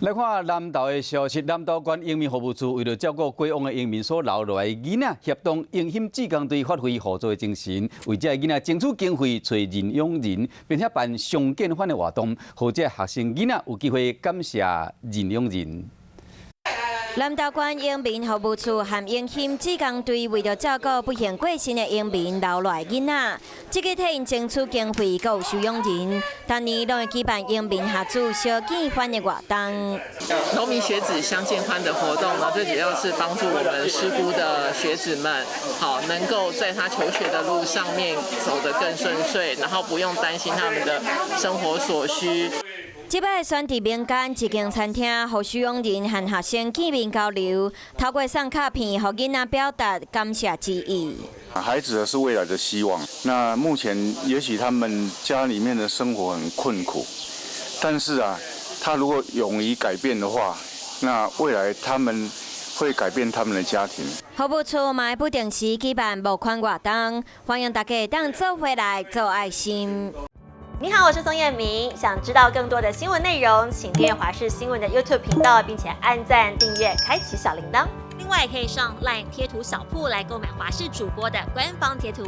来看南投的消息，南投县营民服务处为了照顾过往的营民所留落来的囡仔，协同迎新志工队发挥合作的精神，为这囡仔争取经费，找人养人，并且办上建返的活动，或者学生囡仔有机会感谢人养人。 南投县营民服务处和迎新志工队为了照顾不幸过身的营民留落来囡仔，积极替因争取经费，佮有收养人。当年拢会举办营民合作小建欢的活动。农民学子相见欢的活动呢，最主要是帮助我们师姑的学子们，好能够在他求学的路上面走得更顺遂，然后不用担心他们的生活所需。 即摆选伫民间一间餐厅，互收养人和学生见面交流，透过送卡片，互囡仔表达感谢之意。孩子是未来的希望。那目前也许他们家里面的生活很困苦，但是他如果勇于改变的话，那未来他们会改变他们的家庭。服务处嘛会不定时举办募款活动，欢迎大家当做回来做爱心。 你好，我是宋彦明。想知道更多的新闻内容，请订阅华视新闻的 YouTube 频道，并且按赞、订阅、开启小铃铛。另外，可以上 LINE 贴图小铺来购买华视主播的官方贴图。